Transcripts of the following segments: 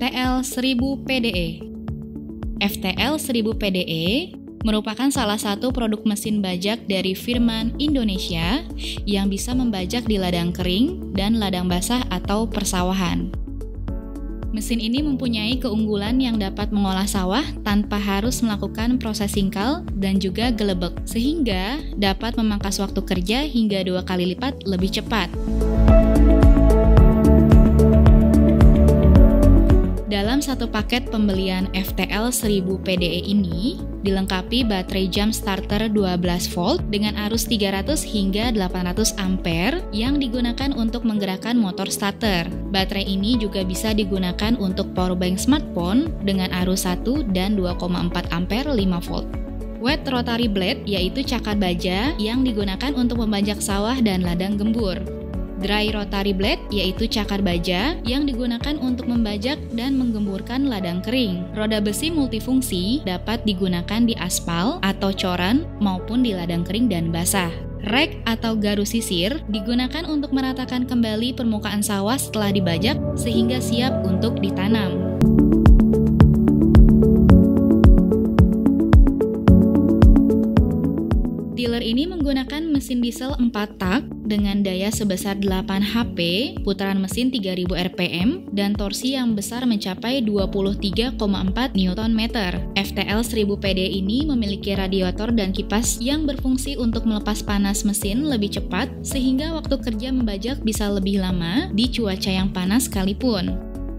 FTL 1000 PDE. FTL 1000 PDE merupakan salah satu produk mesin bajak dari Firman Indonesia yang bisa membajak di ladang kering dan ladang basah atau persawahan. Mesin ini mempunyai keunggulan yang dapat mengolah sawah tanpa harus melakukan proses singkal dan juga gelebek, sehingga dapat memangkas waktu kerja hingga 2 kali lipat lebih cepat. Dalam satu paket pembelian FTL 1000 PDE ini, dilengkapi baterai jump starter 12 volt dengan arus 300 hingga 800 ampere yang digunakan untuk menggerakkan motor starter. Baterai ini juga bisa digunakan untuk powerbank smartphone dengan arus 1 dan 2,4 ampere 5 volt. Wet rotary blade yaitu cakar baja yang digunakan untuk membajak sawah dan ladang gembur. Dry rotary blade yaitu cakar baja yang digunakan untuk membajak dan menggemburkan ladang kering. Roda besi multifungsi dapat digunakan di aspal atau coran maupun di ladang kering dan basah. Rek atau garu sisir digunakan untuk meratakan kembali permukaan sawah setelah dibajak sehingga siap untuk ditanam. Tiller ini menggunakan mesin diesel 4 tak dengan daya sebesar 8 HP, putaran mesin 3000 rpm, dan torsi yang besar mencapai 23,4 Nm. FTL 1000 PD ini memiliki radiator dan kipas yang berfungsi untuk melepas panas mesin lebih cepat sehingga waktu kerja membajak bisa lebih lama di cuaca yang panas sekalipun.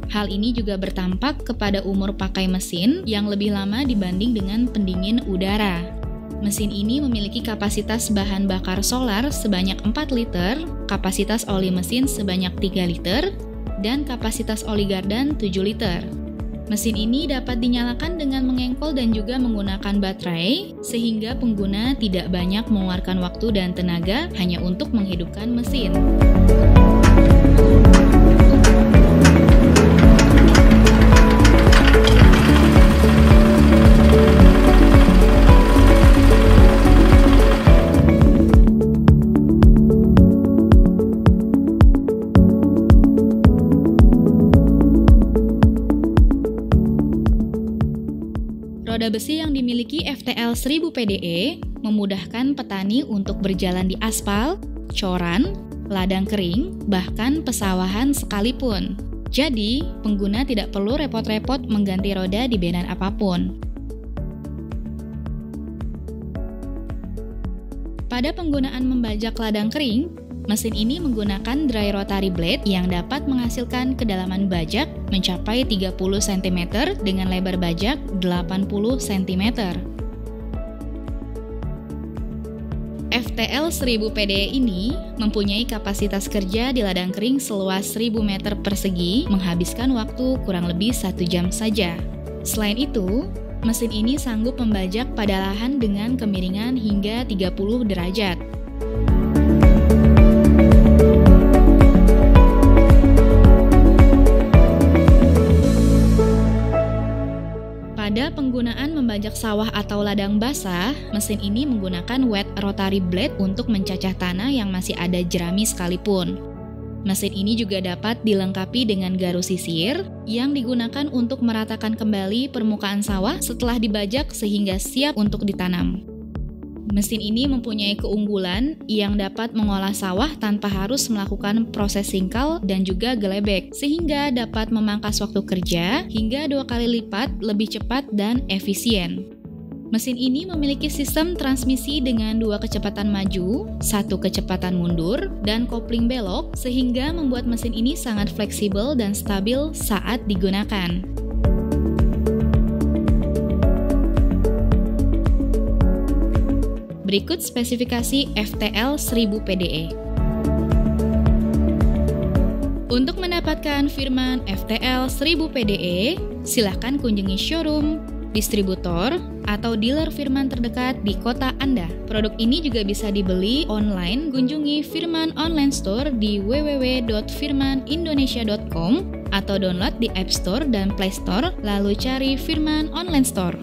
Hal ini juga bertampak kepada umur pakai mesin yang lebih lama dibanding dengan pendingin udara. Mesin ini memiliki kapasitas bahan bakar solar sebanyak 4 liter, kapasitas oli mesin sebanyak 3 liter, dan kapasitas oli gardan 7 liter. Mesin ini dapat dinyalakan dengan mengengkol dan juga menggunakan baterai, sehingga pengguna tidak banyak mengeluarkan waktu dan tenaga hanya untuk menghidupkan mesin. Roda besi yang dimiliki FTL 1000 PDE memudahkan petani untuk berjalan di aspal, coran, ladang kering, bahkan pesawahan sekalipun. Jadi, pengguna tidak perlu repot-repot mengganti roda di benan apapun. Pada penggunaan membajak ladang kering, mesin ini menggunakan dry rotary blade yang dapat menghasilkan kedalaman bajak mencapai 30 cm dengan lebar bajak 80 cm. FTL 1000 PDE ini mempunyai kapasitas kerja di ladang kering seluas 1000 meter persegi, menghabiskan waktu kurang lebih 1 jam saja. Selain itu, mesin ini sanggup membajak pada lahan dengan kemiringan hingga 30 derajat. Pada penggunaan membajak sawah atau ladang basah, mesin ini menggunakan wet rotary blade untuk mencacah tanah yang masih ada jerami sekalipun. Mesin ini juga dapat dilengkapi dengan garu sisir yang digunakan untuk meratakan kembali permukaan sawah setelah dibajak sehingga siap untuk ditanam. Mesin ini mempunyai keunggulan yang dapat mengolah sawah tanpa harus melakukan proses singkal dan juga gelebek, sehingga dapat memangkas waktu kerja hingga 2 kali lipat lebih cepat dan efisien. Mesin ini memiliki sistem transmisi dengan 2 kecepatan maju, 1 kecepatan mundur, dan kopling belok, sehingga membuat mesin ini sangat fleksibel dan stabil saat digunakan. Berikut spesifikasi FTL 1000 PDE. Untuk mendapatkan Firman FTL 1000 PDE, silakan kunjungi showroom, distributor, atau dealer Firman terdekat di kota Anda. Produk ini juga bisa dibeli online, kunjungi Firman Online Store di www.firmanindonesia.com atau download di App Store dan Play Store, lalu cari Firman Online Store.